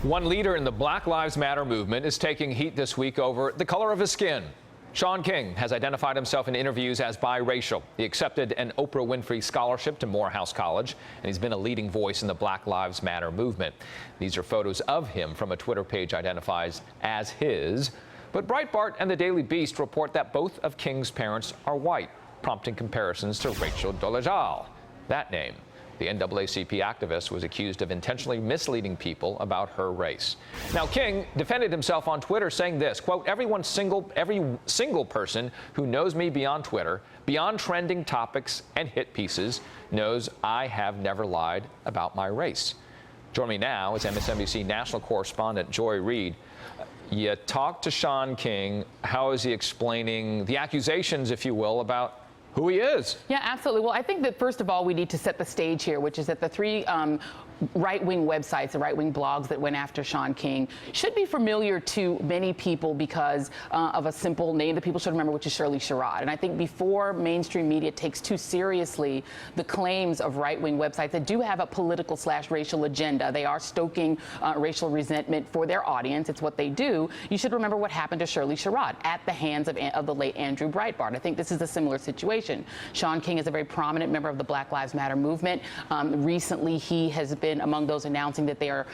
One leader in the Black Lives Matter movement is taking heat this week over the color of his skin. Shaun King has identified himself in interviews as biracial. He accepted an Oprah Winfrey scholarship to Morehouse College, and he's been a leading voice in the Black Lives Matter movement. These are photos of him from a Twitter page identified as his. But Breitbart and the Daily Beast report that both of King's parents are white, prompting comparisons to Rachel Dolezal. That name. The NAACP activist was accused of intentionally misleading people about her race. Now, King defended himself on Twitter saying this, quote, every single person who knows me beyond Twitter, beyond trending topics and hit pieces, knows I have never lied about my race. Joining me now is MSNBC national correspondent Reid. You talked to Shaun King. How is he explaining the accusations, if you will, about who he is? Yeah, absolutely. Well, I think that first of all, we need to set the stage here, which is that the three right-wing websites, the right-wing blogs that went after Shaun King should be familiar to many people because of a simple name that people should remember, which is Shirley Sherrod. And I think before mainstream media takes too seriously the claims of right-wing websites that do have a political/racial agenda, they are stoking racial resentment for their audience. It's what they do. You should remember what happened to Shirley Sherrod at the hands of the late Andrew Breitbart. I think this is a similar situation. Shaun King is a very prominent member of the Black Lives Matter movement. Recently, he has been among those announcing that they are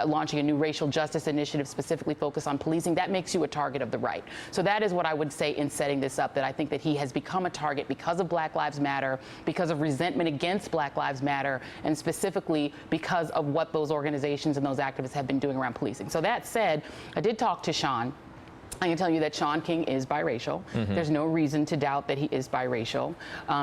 launching a new racial justice initiative specifically focused on policing. That makes you a target of the right. So that is what I would say in setting this up, that I think that he has become a target because of Black Lives Matter, because of resentment against Black Lives Matter, and specifically because of what those organizations and those activists have been doing around policing. So that said, I did talk to Shaun. I can tell you that Shaun King is biracial. There's no reason to doubt that he is biracial.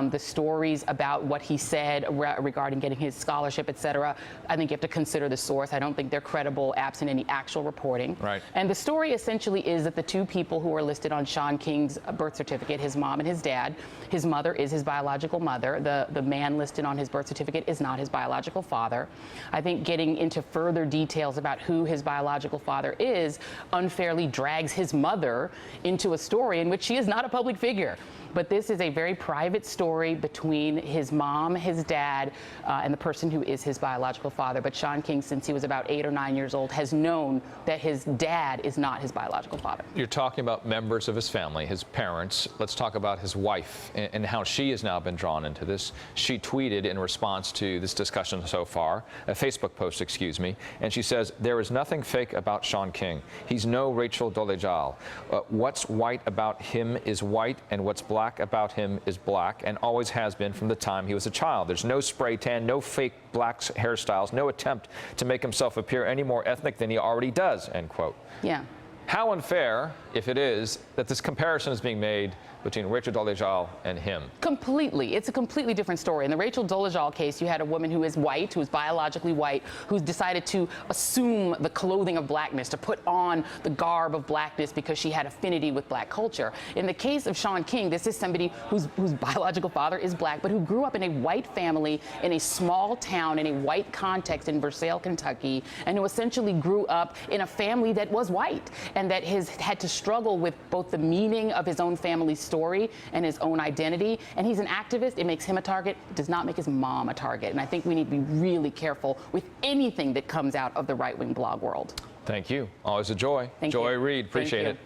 The stories about what he said regarding getting his scholarship, et cetera, I think you have to consider the source. I don't think they're credible absent any actual reporting. Right. And the story essentially is that the two people who are listed on Shaun King's birth certificate, his mom and his dad, his mother is his biological mother. The man listed on his birth certificate is not his biological father. I think getting into further details about who his biological father is unfairly drags his mother into a story in which she is not a public figure. But this is a very private story between his mom, his dad, and the person who is his biological father. But Shaun King, since he was about 8 or 9 years old, has known that his dad is not his biological father. You're talking about members of his family, his parents. Let's talk about his wife and how she has now been drawn into this. She tweeted in response to this discussion so far, a Facebook post, excuse me, and she says, there is nothing fake about Shaun King. He's no Rachel Dolezal. What's white about him is white, and what's black about him is black, and always has been from the time he was a child. There's no spray tan, no fake black hairstyles, no attempt to make himself appear any more ethnic than he already does, end quote. Yeah. How unfair, if it is, that this comparison is being made between Rachel Dolezal and him? Completely. It's a completely different story. In the Rachel Dolezal case, you had a woman who is white, who is biologically white, who's decided to assume the clothing of blackness, to put on the garb of blackness because she had affinity with black culture. In the case of Shaun King, this is somebody whose biological father is black, but who grew up in a white family in a small town in a white context in Versailles, Kentucky, and who essentially grew up in a family that was white and that has had to struggle with both the meaning of his own family's story and his own identity. And he's an activist. It makes him a target. It does not make his mom a target. And I think we need to be really careful with anything that comes out of the right-wing blog world. Thank you. Always a joy. Thank you. Reid, appreciate it.